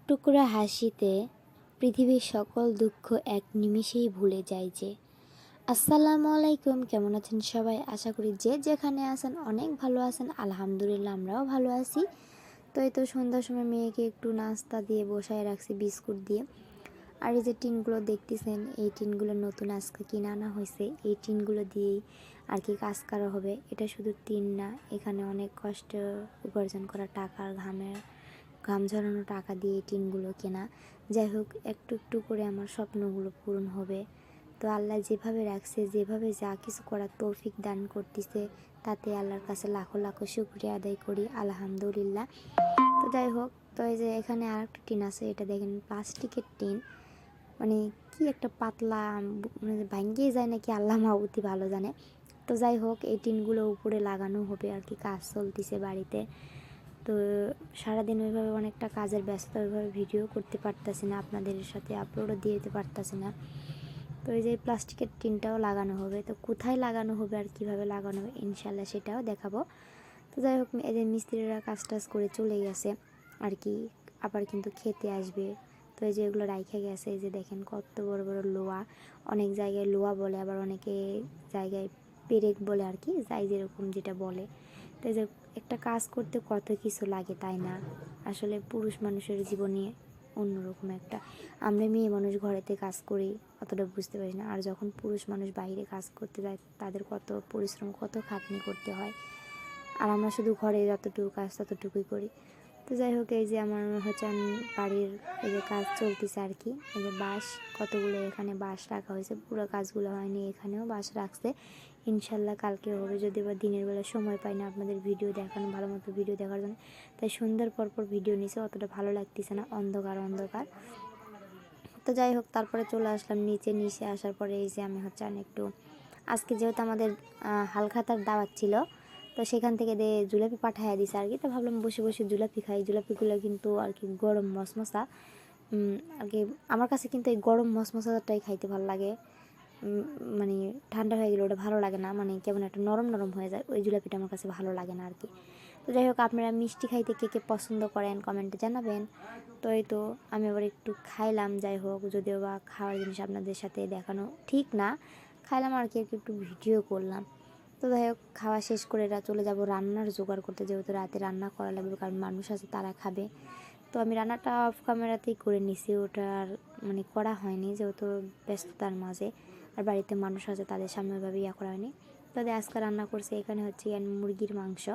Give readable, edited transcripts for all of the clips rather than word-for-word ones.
টুকরা হাসিতে পৃথিবীর সকল দুঃখ এক নিমেষেই ভুলে যায় যে। আসসালামু আলাইকুম, কেমন আছেন সবাই? আশা করি যে যেখানে আছেন অনেক ভালো আছেন। আলহামদুলিল্লাহ আমরাও ভালো আছি। তো এই তো সন্ধ্যার সময় মেয়েকে একটু নাস্তা দিয়ে বসায় রাখছি বিস্কুট দিয়ে। আর এই যে টিনগুলো দেখতেছেন, এই টিনগুলো নতুন আজকে কিনে আনা হয়েছে। এই টিনগুলো দিয়েই আর কি কাজ করা হবে। এটা শুধু টিন না, এখানে অনেক কষ্ট উপার্জন করা টাকার ঘাম ঝরানো টাকা দিয়ে টিনগুলো কেনা। যাই হোক, একটু একটু করে আমার স্বপ্নগুলো পূরণ হবে। তো আল্লাহ যেভাবে রাখছে, যেভাবে যা কিছু করার তৌফিক দান করতেছে, তাতে আল্লাহর কাছে লাখো লাখো শুকরিয়া আদায় করি, আলহামদুলিল্লাহ। তো যাই হোক, তো এই যে এখানে আর একটা টিন আছে, এটা দেখেন প্লাস্টিকের টিন, মানে কি একটা পাতলা, মানে ভাঙ্গিয়ে যায় নাকি আল্লাহ মাহবুতি ভালো জানে। তো যাই হোক, এই টিনগুলো উপরে লাগানো হবে আর কি, কাজ চলতেছে বাড়িতে। তো সারাদিন ওইভাবে অনেকটা কাজের ব্যস্ত, ওইভাবে ভিডিও করতে পারতেছি না, আপনাদের সাথে আপলোডও দিয়ে দিতে পারতেছি না। তো এই যে প্লাস্টিকের টিনটাও লাগানো হবে, তো কোথায় লাগানো হবে আর কিভাবে লাগানো হবে ইনশাল্লাহ সেটাও দেখাবো। তো যাই হোক, এই যে মিস্ত্রিরা কাজ টাজ করে চলে গেছে আর কি, আবার কিন্তু খেতে আসবে। তো এই যে এগুলো রাইখা গেছে, এই যে দেখেন কত বড় বড় লোহা। অনেক জায়গায় লোহা বলে, আবার অনেকে জায়গায় পেরেক বলে আর কি, যাই যেরকম যেটা বলে। তো এই যে একটা কাজ করতে কত কিছু লাগে, তাই না? আসলে পুরুষ মানুষের জীবনে অন্যরকম একটা, আমরা মেয়ে মানুষ ঘরেতে কাজ করি অতটা বুঝতে পারি না, আর যখন পুরুষ মানুষ বাইরে কাজ করতে যায় তাদের কত পরিশ্রম, কত খাটনি করতে হয়। আর আমরা শুধু ঘরে যতটুকু কাজ ততটুকুই করি। তো যাই হোক, এই যে আমার হচ্ছে বাড়ির এই যে কাজ চলতেছে আর কি। এই যে বাঁশ, কতগুলো এখানে বাঁশ রাখা হয়েছে, পুরো কাজগুলো হয়নি, এখানেও বাঁশ রাখছে। ইনশাল্লাহ কালকে হবে, যদি বা দিনের বেলা সময় পাই না আপনাদের ভিডিও দেখানো, ভালো মতো ভিডিও দেখার জন্য। তাই সন্ধ্যার পর ভিডিও নিছে, অতটা ভালো লাগতেছে না, অন্ধকার অন্ধকার। তো যাই হোক, তারপরে চলে আসলাম নিচে আসার পরে এই যে আমি হচ্ছে একটু, আজকে যেহেতু আমাদের হালখাতার দাওয়াত ছিল, তো সেখান থেকে জুলাপি পাঠাইয়া দিছে আর কি। তো ভাবলাম বসে বসে জুলাপি খাই। জুলাপিগুলো কিন্তু আর কি গরম মশমশা আর কি, আমার কাছে কিন্তু এই গরম মশমশাটাই খাইতে ভালো লাগে। মানে ঠান্ডা হয়ে গেলে ওটা ভালো লাগে না, মানে কেমন একটা নরম নরম হয়ে যায়, ওই জুলাপিটা আমার কাছে ভালো লাগে না আর কি। তো যাই হোক, আপনারা মিষ্টি খাইতে কে কে পছন্দ করেন কমেন্টে জানাবেন। তো এই তো আমি আবার একটু খাইলাম, যাই হোক, যদিও বা খাওয়ার জিনিস আপনাদের সাথে দেখানো ঠিক না, খাইলাম আর কি, একটু ভিডিও করলাম। তো যাই হোক, খাওয়া শেষ করে এরা চলে যাব রান্নার জোগাড় করতে, যেহেতু রাতে রান্না করা লাগবে, কারণ মানুষ আছে তারা খাবে। তো আমি রান্নাটা অফ ক্যামেরাতেই করে নিছি, ওটা আর মানে করা হয়নি, যেহেতু ব্যস্ততার মাঝে, আর বাড়িতে মানুষ আছে তাদের সামনে ওইভাবে ইয়া করা হয়নি। তবে আজকে রান্না করছে, এখানে হচ্ছে মুরগির মাংস।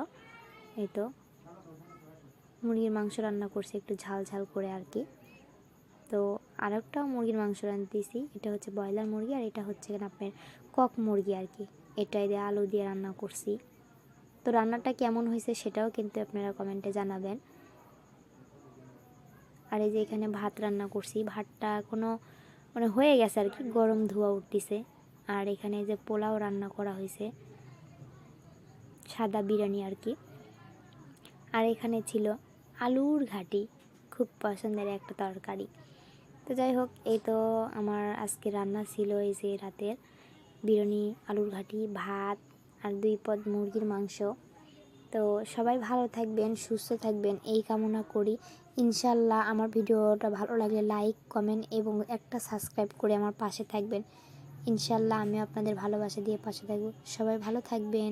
এই তো মুরগির মাংস রান্না করছে একটু ঝাল ঝাল করে আর কি। তো আর একটা মুরগির মাংস রান্নতেছি, এটা হচ্ছে ব্রয়লার মুরগি, আর এটা হচ্ছে আপনার কক মুরগি আর কি। এটাই দিয়ে আলু দিয়ে রান্না করছি। তো রান্নাটা কেমন হয়েছে সেটাও কিন্তু আপনারা কমেন্টে জানাবেন। আর এই যে এখানে ভাত রান্না করছি, ভাতটা এখনও মানে হয়ে গেছে আর কি, গরম ধোয়া উঠতেছে। আর এখানে যে পোলাও রান্না করা হয়েছে, সাদা বিরিয়ানি আর কি। আর এখানে ছিল আলুর ঘাটি, খুব পছন্দের একটা তরকারি। তো যাই হোক, এই তো আমার আজকে রান্না ছিল এই যে রাতের বিরিয়ানি, আলুর ঘাটি, ভাত, আর 2 পদ মুরগির মাংস। তো সবাই ভালো থাকবেন, সুস্থ থাকবেন এই কামনা করি। ইনশাল্লাহ আমার ভিডিওটা ভালো লাগলে লাইক, কমেন্ট এবং একটা সাবস্ক্রাইব করে আমার পাশে থাকবেন। ইনশাল্লাহ আমি আপনাদের ভালোবাসা দিয়ে পাশে থাকব। সবাই ভালো থাকবেন।